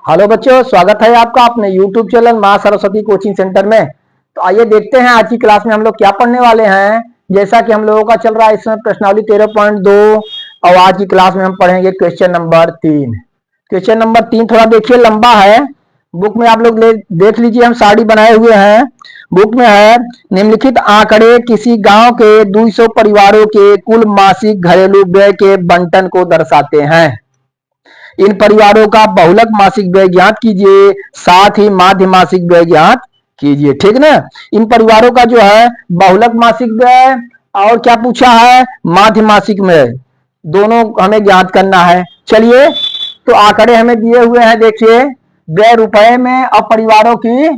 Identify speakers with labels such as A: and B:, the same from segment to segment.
A: Hello बच्चों, स्वागत है आपका अपने YouTube चैनल माँ सरस्वती कोचिंग सेंटर में। तो आइए देखते हैं आज की क्लास में हम लोग क्या पढ़ने वाले हैं। जैसा कि हम लोगों का चल रहा है इसमें प्रश्नावली 13.2 और आज की क्लास में हम पढ़ेंगे क्वेश्चन नंबर 3। क्वेश्चन नंबर 3 थोड़ा देखिए लंबा है। बुक में आप लोग देख लीजिए, हम साड़ी बनाए हुए हैं। बुक में है निम्नलिखित आंकड़े किसी गांव के 200 परिवारों के कुल मासिक घरेलू व्यय के बंटन को दर्शाते हैं। इन परिवारों का बहुलक मासिक व्यय ज्ञात कीजिए, साथ ही माध्य मासिक व्यय ज्ञात कीजिए। ठीक ना। इन परिवारों का जो है बहुलक मासिक व्यय और क्या पूछा है, माध्य मासिक व्यय, दोनों हमें ज्ञात करना है। चलिए, तो आंकड़े हमें दिए हुए हैं। देखिए, व्यय रुपए में और परिवारों की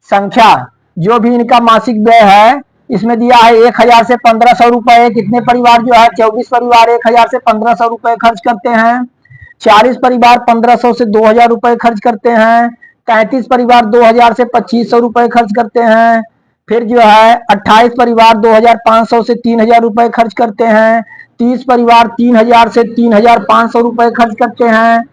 A: संख्या, जो भी इनका मासिक व्यय है इसमें दिया है 1000 से 1500 रुपए। कितने परिवार जो है 24 परिवार 1000 से 1500 रुपए खर्च करते हैं। 40 परिवार 1500 से 2000 रुपए खर्च करते हैं। 33 परिवार 2000 से 2500 रुपए खर्च करते हैं। फिर जो है 28 परिवार 2500 से 3000 रुपए खर्च करते हैं। 30 परिवार 3000 से 3500 रुपए खर्च करते हैं।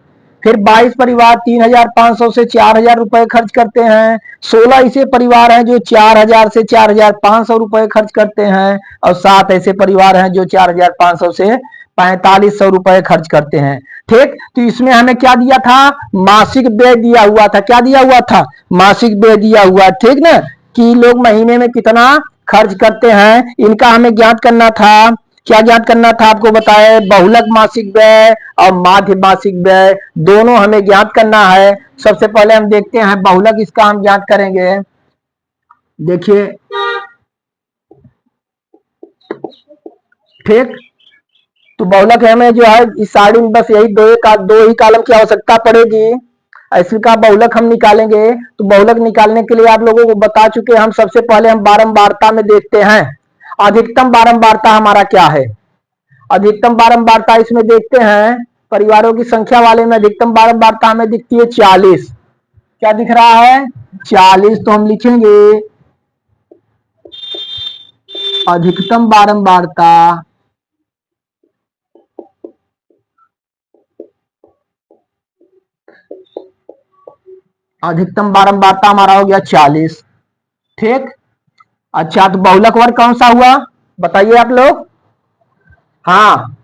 A: फिर 22 परिवार 3500 से 4000 रुपए खर्च करते हैं। 16 ऐसे परिवार हैं जो 4000 से 4500 रुपए खर्च करते हैं और 7 ऐसे परिवार हैं जो 4500 से 4500 रुपए खर्च करते हैं। ठीक, तो इसमें हमें क्या दिया था, मासिक व्यय दिया हुआ था। क्या दिया हुआ था, मासिक व्यय दिया हुआ। ठीक ना, कि लोग महीने में कितना खर्च करते हैं, इनका हमें ज्ञात करना था। क्या ज्ञात करना था आपको बताए, बहुलक मासिक व्यय और माध्य मासिक व्यय दोनों हमें ज्ञात करना है। सबसे पहले हम देखते हैं बहुलक, इसका हम ज्ञात करेंगे। देखिए, ठीक, तो बहुलक हमें जो है इस साड़ी में बस यही दो ही कॉलम की आवश्यकता पड़ेगी। इसका बहुलक हम निकालेंगे। तो बहुलक निकालने के लिए आप लोगों को बता चुके हम। सबसे पहले हम बारंबारता में देखते हैं, अधिकतम बारंबारता हमारा क्या है। अधिकतम बारंबारता इसमें देखते हैं, परिवारों की संख्या वाले में अधिकतम बारंबारता हमें दिखती है 40। क्या दिख रहा है, 40। तो हम लिखेंगे अधिकतम बारंबारता, अधिकतम बारंबारता हमारा हो गया 40। ठीक, अच्छा, तो बहुलक वर्ग कौन सा हुआ बताइए आप लोग। हाँ,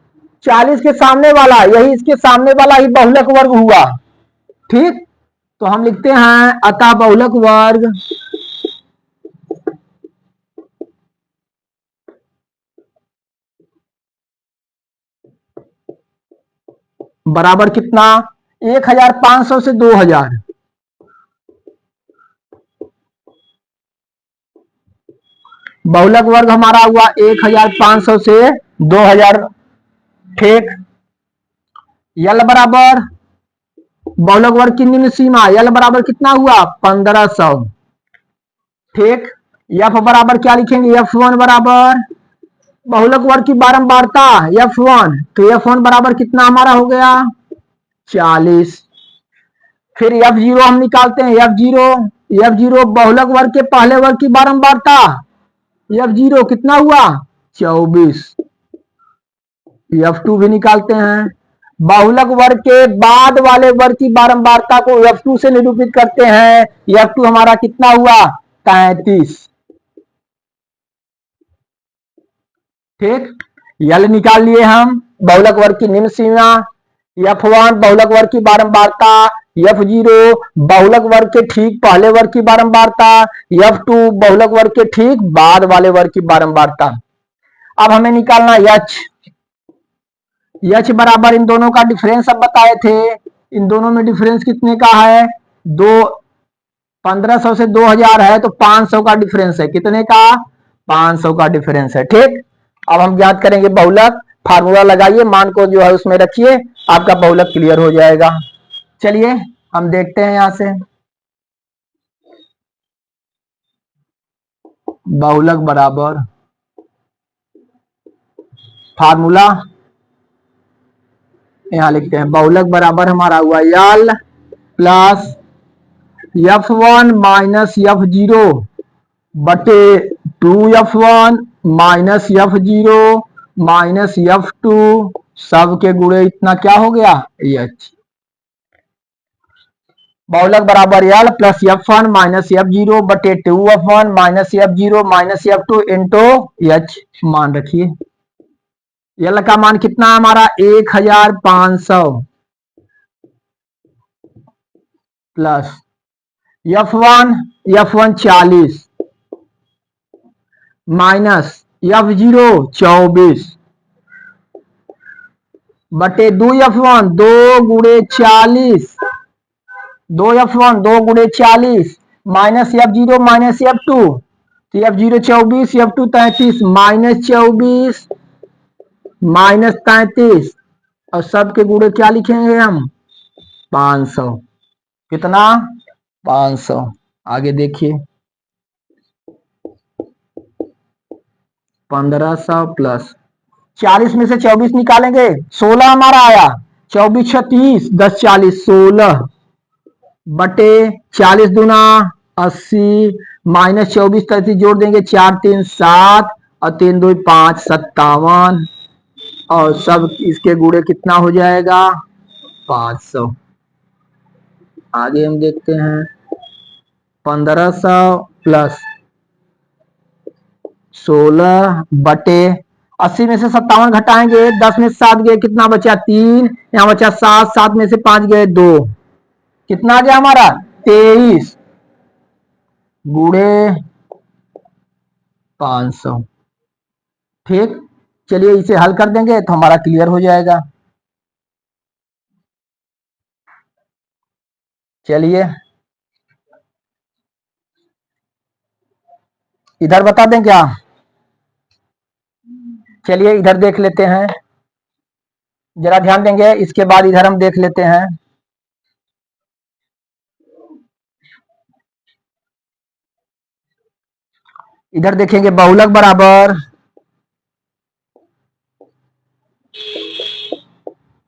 A: 40 के सामने वाला, यही इसके सामने वाला ही बहुलक वर्ग हुआ। ठीक, तो हम लिखते हैं अतः बहुलक वर्ग बराबर कितना, 1500 से 2000। बहुलक वर्ग हमारा हुआ 1500 से 2000। ठीक, यल बराबर बहुलक वर्ग की निम्न सीमा, यल बराबर कितना हुआ 1500। ठीक, एफ बराबर क्या लिखेंगे, F1 बराबर बहुलक वर्ग की बारंबारता F1। तो F1 बराबर कितना हमारा हो गया 40। फिर F0 हम निकालते हैं, F0 बहुलक वर्ग के पहले वर्ग की बारंबारता, F0 कितना हुआ 24। F2 भी निकालते हैं। बहुलक वर्ग के बाद वाले वर्ग की बारंबारता को F2 से निरूपित करते हैं। F2 हमारा कितना हुआ 33। ठीक, यल निकाल लिए हम, बहुलक वर्ग की निम्न सीमा, F1 बहुलक वर्ग की बारंबारता, F0 बहुलक वर्ग के ठीक पहले वर्ग की बारंबारता, F2 बहुलक वर्ग के ठीक बाद वाले वर्ग की बारंबारता। अब हमें निकालना H बराबर इन दोनों का डिफरेंस अब बताए थे। इन दोनों में डिफरेंस कितने का है, 1500 से 2000 है, तो 500 का डिफरेंस है। कितने का, 500 का डिफरेंस है। ठीक, अब हम ज्ञात करेंगे बहुलक। फार्मूला लगाइए, मान को जो है उसमें रखिए, आपका बहुलक क्लियर हो जाएगा। चलिए हम देखते हैं यहां से, बहुलक बराबर फार्मूला यहां लिखते हैं। बहुलक बराबर हमारा हुआ यल प्लस F1 माइनस F0 बटे 2F1 minus F0 minus F2 सब के गुणे इतना क्या हो गया H। बहुलक बराबर L plus F1 minus F0 बटे 2F1 minus F0 minus F2 into H मान रखिए। एल का मान कितना है हमारा 1500 प्लस F1 40 माइनस F0 24 बटे 2F1 2 गुणे 40 2F1 2 गुणे 40 माइनस F0 माइनस F2 तो F0 24 F2 33 माइनस 24 माइनस 33 और सबके गुणे क्या लिखेंगे हम 500। कितना 500। आगे देखिए 1500 प्लस 40 में से 24 निकालेंगे 16 हमारा आया 24 36 10 40 16 बटे 40 दूना 80 माइनस 24 33 जोड़ देंगे 4 3 7 और 3 2 5 57 और सब इसके गुणे कितना हो जाएगा 500। आगे हम देखते हैं 1500 प्लस 16 बटे 80 में से 57 घटाएंगे 10 में से 7 गए कितना बचा 3 यहाँ बचा 7 7 में से 5 गए 2 कितना आ गया हमारा 23 गुणे 500। ठीक चलिए इसे हल कर देंगे तो हमारा क्लियर हो जाएगा। चलिए इधर बता दें क्या। चलिए इधर देख लेते हैं जरा ध्यान देंगे इसके बाद इधर हम देख लेते हैं। इधर देखेंगे बहुलक बराबर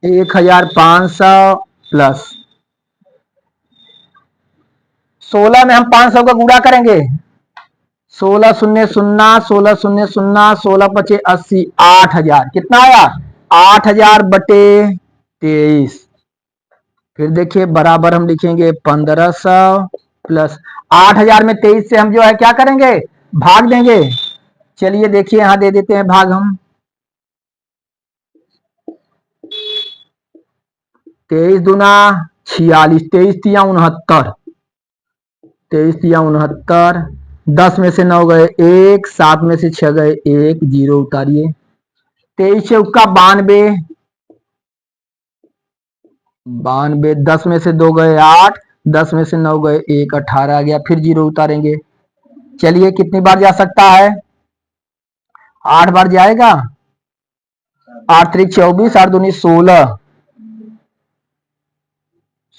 A: 1500 प्लस 16 में हम 500 का गुणा करेंगे 16 शून्य शून्य 16 शून्य शून्य 16 पचे 80 8000 कितना आया 8000 बटे 23। फिर देखिए बराबर हम लिखेंगे 1500 प्लस 8000 में 23 से हम जो है क्या करेंगे भाग देंगे। चलिए देखिए यहां दे देते हैं भाग हम 23 दूना 46 23 तिया 69 23 तिया 69 10 में से 9 गए 1 7 में से 6 गए 1 0 उतारिए 23 चौका 92 92 10 में से 2 गए 8 10 में से 9 गए 1 18 आ गया फिर 0 उतारेंगे। चलिए कितनी बार जा सकता है 8 बार जाएगा 8 3 24 8 दूनी 16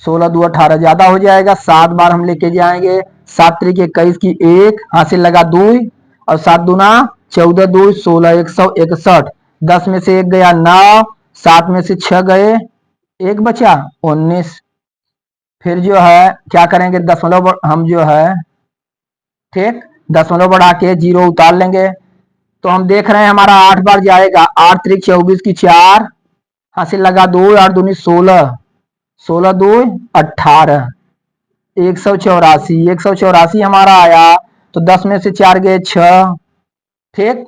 A: 16 2 18 ज्यादा हो जाएगा 7 बार हम लेके जाएंगे 7 त्रिक 21 की 1 हासिल लगा 2 और 7 दूना 14 2 16 161 10 में से 1 गया 9 7 में से 6 गए 1 बचा 19। फिर जो है क्या करेंगे दशमलव हम जो है ठीक दशमलव बढ़ा के 0 उतार लेंगे तो हम देख रहे हैं हमारा 8 बार जाएगा 8 त्रिक 24 की 4 हासिल लगा 2 8 दूनी 16 16 2 18 184 हमारा आया तो 10 में से 4 गए 6 ठीक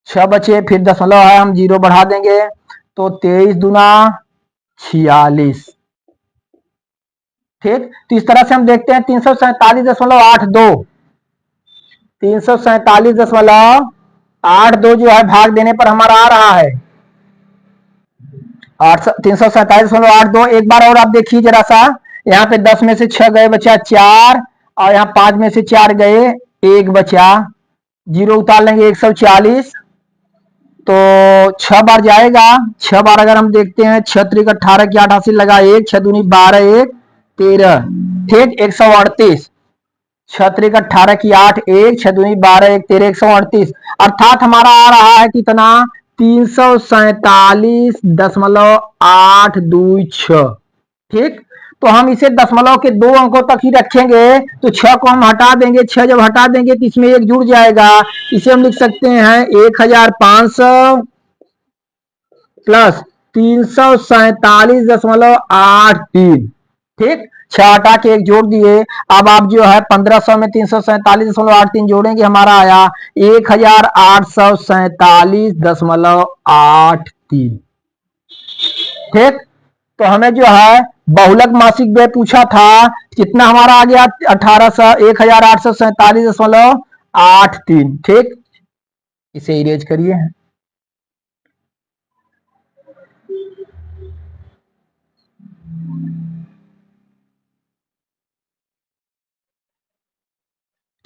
A: 6 बचे फिर दशमलव है हम 0 बढ़ा देंगे तो 23 दूना 46 ठीक। तो इस तरह से हम देखते हैं 347.82 347.82 जो है भाग देने पर हमारा आ रहा है 347.82। एक बार और आप देखिए जरा सा यहाँ पे 10 में से 6 गए बचा 4 और यहाँ 5 में से 4 गए 1 बचा 0 उतार लेंगे 140 तो 6 बार जाएगा 6 बार अगर हम देखते हैं 6 त्रिक 18 की 8 हासिल लगा 1 6 दूनी 12 1 13 ठीक 138 6 त्रिक 18 की 8 1 6 दूनी 12 1 13 138 अर्थात हमारा आ रहा है कितना 347.826 ठीक। तो हम इसे दशमलव के 2 अंकों तक ही रखेंगे तो 6 को हम हटा देंगे 6 जब हटा देंगे तो इसमें 1 जुड़ जाएगा इसे हम लिख सकते हैं 1500 प्लस 347.83 ठीक। छह हटा के एक जोड़ दिए। अब आप जो है 1500 में 347.83 जोड़ेंगे, हमारा आया 1847.83। ठीक, तो हमें जो है बहुलक मासिक व्यय पूछा था, कितना हमारा आ गया 1847.83। ठीक, इसे इरेज करिए।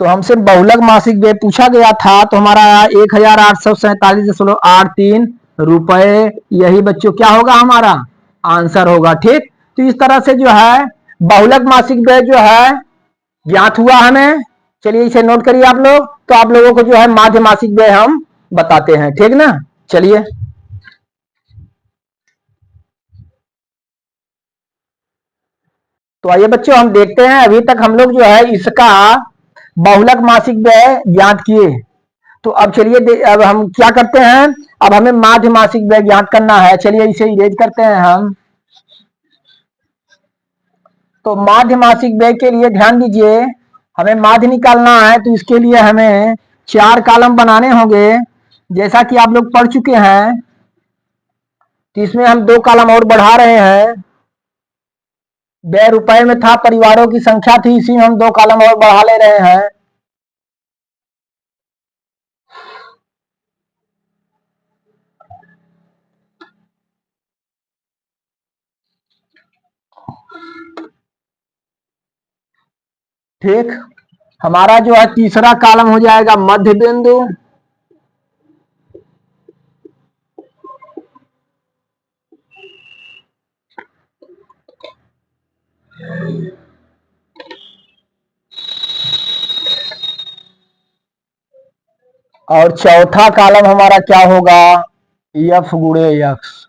A: तो हमसे बहुलक मासिक व्यय पूछा गया था, तो हमारा 1847.83 रुपए, यही बच्चों क्या होगा हमारा आंसर होगा। ठीक, तो इस तरह से जो है बहुलक मासिक व्यय जो है ज्ञात हुआ हमें। चलिए इसे नोट करिए आप लोग। तो आप लोगों को जो है माध्य मासिक व्यय हम बताते हैं, ठीक ना। चलिए, तो आइए बच्चों हम देखते हैं, अभी तक हम लोग जो है इसका बहुलक मासिक व्यय ज्ञात किए। तो अब चलिए अब हम क्या करते हैं, अब हमें माध्य मासिक व्यय ज्ञात करना है। चलिए इसे इरेज करते हैं हम। तो माध्य मासिक व्यय के लिए ध्यान दीजिए, हमें माध्य निकालना है, तो इसके लिए हमें चार कॉलम बनाने होंगे, जैसा कि आप लोग पढ़ चुके हैं। तो इसमें हम दो कॉलम और बढ़ा रहे हैं। व्यय रुपए में था, परिवारों की संख्या थी, इसी में हम दो कॉलम और बढ़ा ले रहे हैं। ठीक, हमारा जो है तीसरा कॉलम हो जाएगा मध्य बिंदु। और चौथा कॉलम हमारा क्या होगा, यफ गुणे यक्स।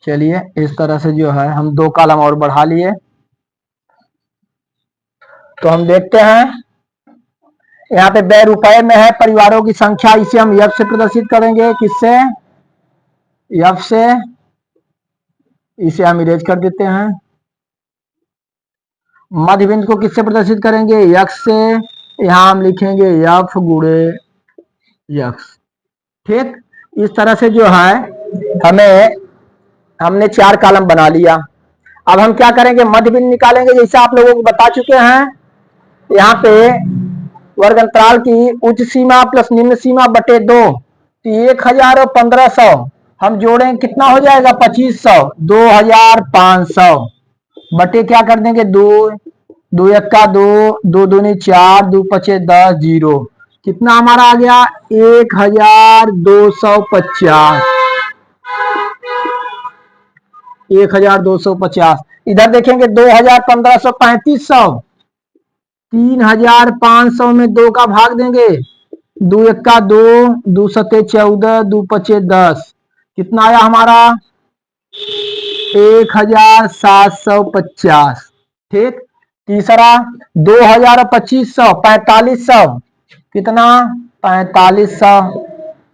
A: चलिए इस तरह से जो है हम दो कॉलम और बढ़ा लिए। तो हम देखते हैं, यहाँ पे व्यय रुपए में है, परिवारों की संख्या, इसे हम यफ से प्रदर्शित करेंगे। किससे, यफ से। इसे हम इरेज कर देते हैं। मध्य बिंदु को किससे प्रदर्शित करेंगे, यक्स से। यहाँ हम लिखेंगे यफ गुणे यक्स। ठीक, इस तरह से जो है हमें, हमने चार कॉलम बना लिया। अब हम क्या करेंगे, मध्य बिंदु निकालेंगे, जैसे आप लोगों को बता चुके हैं। यहाँ पे वर्ग अंतराल की उच्च सीमा प्लस निम्न सीमा बटे दो, तो 1000 और 1500 हम जोड़ें, कितना हो जाएगा 2500, 2500 बटे क्या कर देंगे, दो, दो इक्का दो, दो दूनी चार, दो पचे 10, जीरो। कितना हमारा आ गया 1250। 1250। इधर देखेंगे 2500 3500, 3500 में दो का भाग देंगे, दो इक्का दो, दो सते 14, दो पचे 10। कितना आया हमारा 1750। ठीक, तीसरा 2500 4500, कितना 4500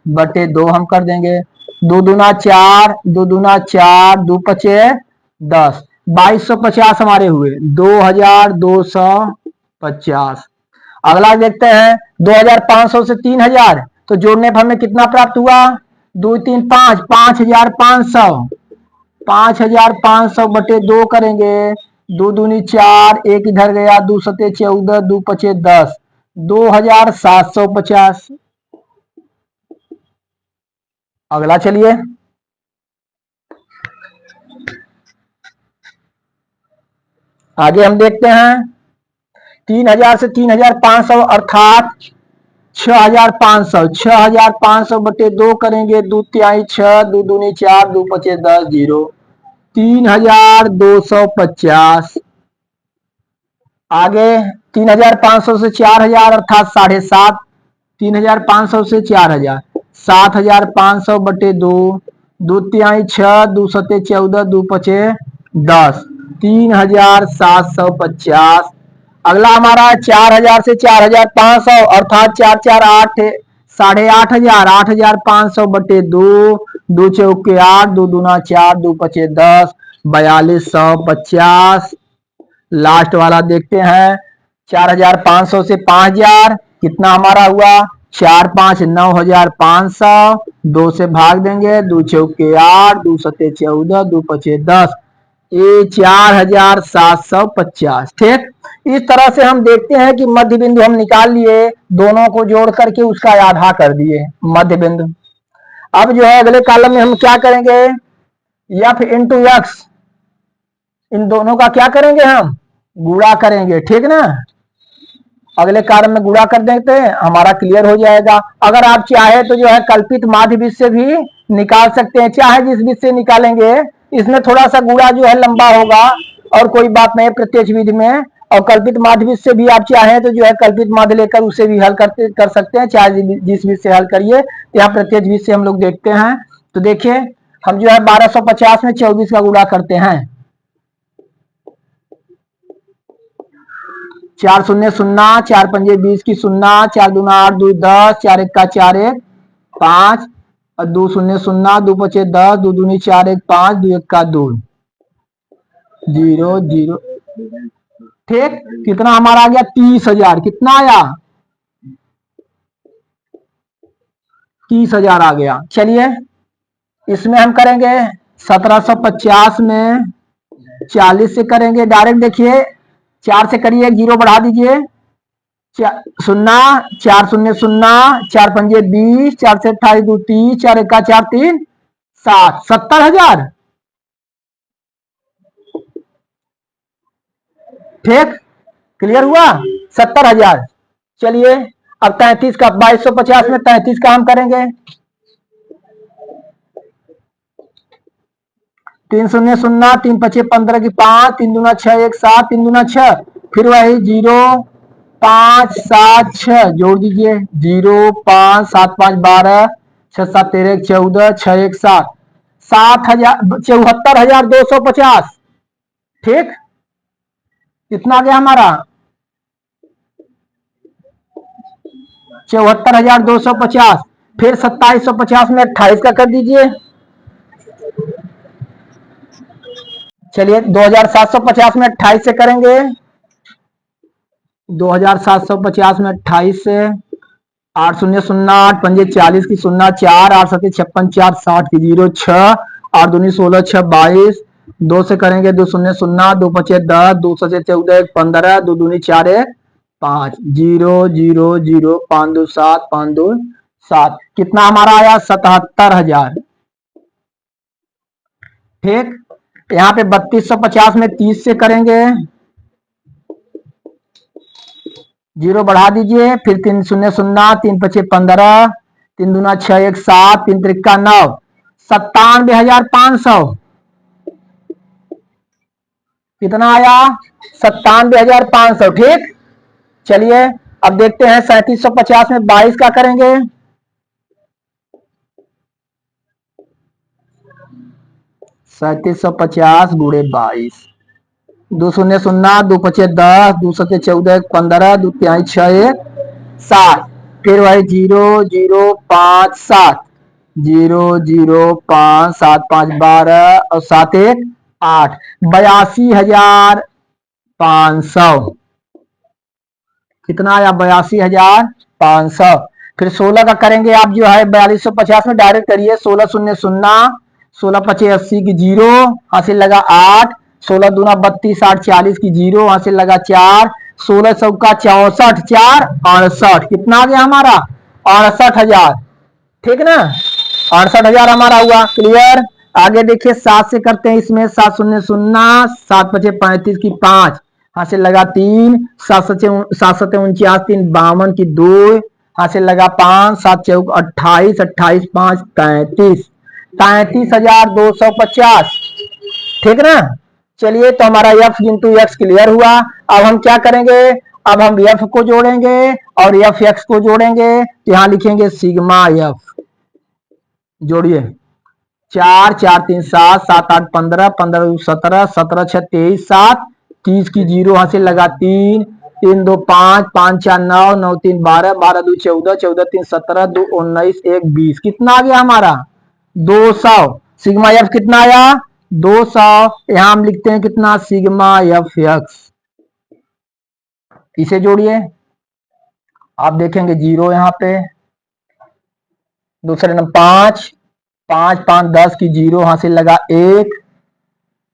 A: बटे दो हम कर देंगे, दो दूना चार, दो दूना चार, दो पचे 10, 2250 हमारे हुए, 2250। अगला देखते हैं 2500 से 3000, तो जोड़ने पर हमें कितना प्राप्त हुआ, दो तीन पांच, 5500। 5500 बटे दो करेंगे, दो दूनी चार, एक इधर गया, दो सते 14, दो पचे 10, 2750। अगला चलिए, आगे हम देखते हैं 3000 से 3500 अर्थात 6500, 6500 बटे 2 करेंगे, 2 तिहाई 6, 2 दूनी 4, 2 पचे 10, 0 3250। आगे 3500 से 4000 अर्थात 7.5, 3500 से 4000, 7500 बटे 2, 2 तिहाई 6, 2 सते 14, 2 पचे 10, 3750। अगला हमारा 4000 से 4500 अर्थात 4 4 8, 8500, 8500 बटे 2, 2 चौके 8, 2 दूना 4, 2 पचे 10, 4250। लास्ट वाला देखते हैं 4500 से 5000 कितना हमारा हुआ, 4 5 9500, 2 से भाग देंगे, 2 चौके 8, 2 सते 14, 2 पचे 10, ये 4750। ठीक, इस तरह से हम देखते हैं कि मध्य बिंदु हम निकाल लिए, दोनों को जोड़ करके उसका आधा कर दिए मध्य बिंदु। अब जो है अगले कॉलम में हम क्या करेंगे, f इंटू एक्स, इन दोनों का क्या करेंगे, हम गुणा करेंगे। ठीक ना, अगले कॉलम में गुणा कर देते हैं, हमारा क्लियर हो जाएगा। अगर आप चाहे तो जो है कल्पित माध्य बीज से भी निकाल सकते हैं, चाहे जिस बीज से निकालेंगे, इसमें थोड़ा सा गुणा जो है लंबा होगा और कोई बात नहीं प्रत्यक्ष विधि में। और कल्पित माध्य बीज से भी आप चाहें तो जो है कल्पित माध्य लेकर उसे भी हल कर सकते हैं, चाहे जिस बीज से हल करिए। यहाँ प्रत्यक्ष बीज से हम लोग देखते हैं, तो देखिए हम जो है 1250 में 24 का गुणा करते हैं, 4 शून्य 0, 4 पंजे 20 की 0, 4 दूना 8, 2 10, 4 1 का 4 1 5, और 2 शून्य 0, 2 पचे 10, 2 दूनी 4 1 5, 2 1 का 2, 0 0। ठीक, कितना हमारा आ गया, 30,000। कितना आया, 30,000 आ गया। चलिए इसमें हम करेंगे 1750 में 40 से करेंगे डायरेक्ट। देखिए 4 से करिए, 0 बढ़ा दीजिए, 0, 4 शून्य 0, 4 पंजे 20, 4 से 28, 2 30, 4 1 का 4 3 7, 70,000। ठीक, क्लियर हुआ, 70,000। चलिए अब 33 का 2250 में 33 का हम करेंगे, 3 शून्य 0, 3 पचे 15 की 5, 3 दूना 6 1 7, 3 दूना 6, फिर वही 0 5 7 6 जोड़ दीजिए, 0 5 7 5 12, 6 7 13 14, 6 1 7, 70,000 74,250। ठीक, कितना गया हमारा, 74,250। फिर 2750 में 28 का कर दीजिए। चलिए 2750 में 28 से करेंगे, 2750 में 28 से 8 शून्य 0, 8 पंजे 40 की 0, 4 8 सते 56, 4 60 की 0 6, 8 दूनी 16 6 22, 2 से करेंगे 2 शून्य 0, 2 पचे 10, 2 सते 14 1 15, 2 दूनी 4 1 5, 0 0 0 5 2 7 5 2 7। कितना हमारा आया, 77,000। ठीक, यहाँ पे 3250 में 30 से करेंगे, 0 बढ़ा दीजिए, फिर 3 शून्य 0, 3 पचे 15, 3 दूना 6 1 7, 3 त्रिका 9, 97,500। कितना आया, 97,500। ठीक, चलिए अब देखते हैं 3750 में 22 का करेंगे, 3750 गुणे 22, 2 शून्य 0, 2 पचे 10, 2 सते 14 15, 2 तिहाई 6 1 7, फिर वही 0 0 5 7, 0 0 5 7 5 12 और 7 1 8, 82,500। कितना आया, 82,500। फिर 16 का करेंगे आप जो है 4250 में डायरेक्ट करिए, 16 शून्य 0, 16 पचे 80 की 0, हासिल लगा 8, 16 दूना 32 8 40 की 0, हासिल लगा 4, 16 चौका 64 4 68। कितना आ गया हमारा, 68,000। ठीक ना, 68,000 हमारा हुआ। क्लियर, आगे देखिए 7 से करते हैं, इसमें 7 शून्य 0, 7 पचे 35 की 5, हाथ से लगा 3, 7 3 52 की 2, हाथ से लगा 5, 7 चौक 28, 28 5 33, 33,250। ठीक ना। चलिए तो हमारा एफ इंटू एक्स क्लियर हुआ। अब हम क्या करेंगे, अब हम एफ को जोड़ेंगे और एफ एक्स को जोड़ेंगे, तो यहां लिखेंगे सिग्मा एफ। जोड़िए 4 4 3 7 7 8 15 15 17 17 6 23 7 30 की 0 यहां से लगा 3 3 2 5 5 4 9 9 3 12 12 2 14 14 3 17 2 19 1 20। कितना आ गया हमारा 200। सिग्मा एफ कितना आया 200। यहां हम लिखते हैं कितना सिग्मा एफ एक्स। इसे जोड़िए, आप देखेंगे 0 यहां पे। दूसरे नंबर 5 5 5 10 की 0 यहां से लगा 1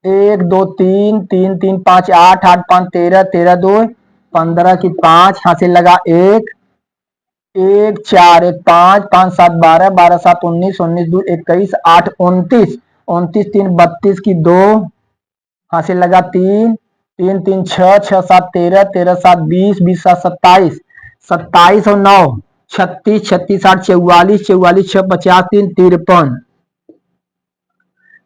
A: 1 2 3 3 3 5 8 8 5 13 13 2 15 की 5 यहां से लगा 1 1 4 1 5 5 7 12 12 7 19 19 2 21 8 29 29 3 32 की 2 यहां से लगा 3 3 3 6 6 7 13 13 7 20 20 7 27 27 और 9 36 36 8 44 44 6 50 3 53।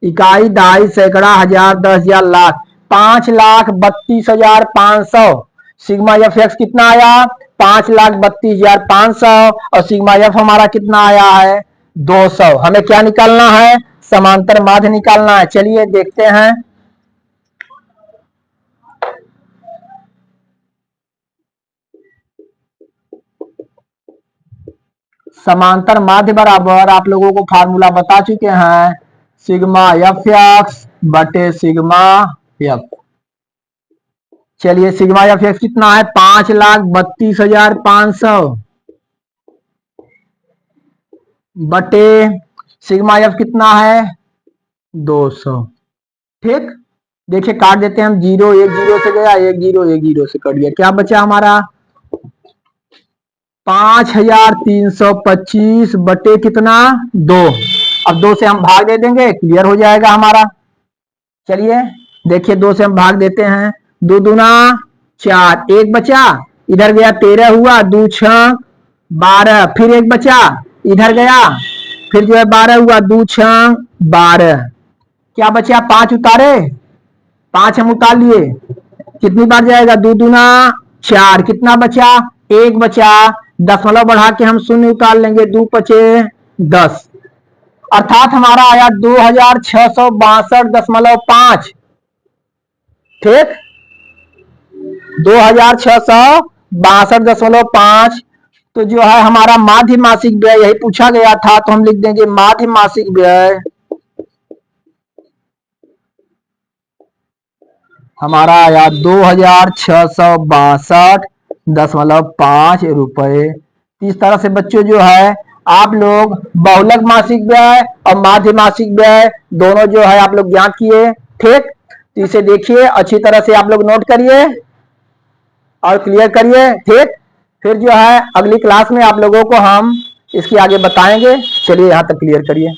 A: इकाई दहाई सैकड़ा हजार 10,000 लाख 5,32,500। सिग्मा एफ एक्स कितना आया 5,32,500 और सिग्मा एफ हमारा कितना आया है 200। हमें क्या निकालना है समांतर माध्य निकालना है। चलिए देखते हैं। समांतर माध्य बराबर आप लोगों को फार्मूला बता चुके हैं सिग्मा एफ एक्स बटे सिग्मा एफ। चलिए सिग्मा एफ एक्स कितना है 5,32,500 बटे सिग्मा एफ कितना है 200। ठीक, देखिए काट देते हैं हम 0 1 0 से गया 1 0 1 0 से कट गया। क्या बचा हमारा 5,325 बटे कितना 2। अब 2 से हम भाग दे देंगे क्लियर हो जाएगा हमारा। चलिए देखिए 2 से हम भाग देते हैं 2 दूना 4 1 बचा इधर गया 13 हुआ 2 6 12 फिर 1 बचा इधर गया फिर जो है 12 हुआ 2 6 12। क्या बचा 5 उतारे 5 हम उतार लिए कितनी बार जाएगा 2 दूना 4 कितना बचा 1 बचा दशमलव बढ़ा के हम 0 उतार लेंगे 2 पचे 10 अर्थात हमारा आया 2,662.5। ठीक 2,662.5। तो जो है हमारा माध्य मासिक व्यय यही पूछा गया था तो हम लिख देंगे माध्य मासिक व्यय हमारा आया 2,662.5 रुपए। इस तरह से बच्चों जो है आप लोग बहुलक मासिक व्यय और माध्य मासिक व्यय दोनों जो है आप लोग ज्ञात किए। ठीक, तो इसे देखिए अच्छी तरह से आप लोग नोट करिए और क्लियर करिए। ठीक, फिर जो है अगली क्लास में आप लोगों को हम इसके आगे बताएंगे। चलिए यहाँ तक क्लियर करिए।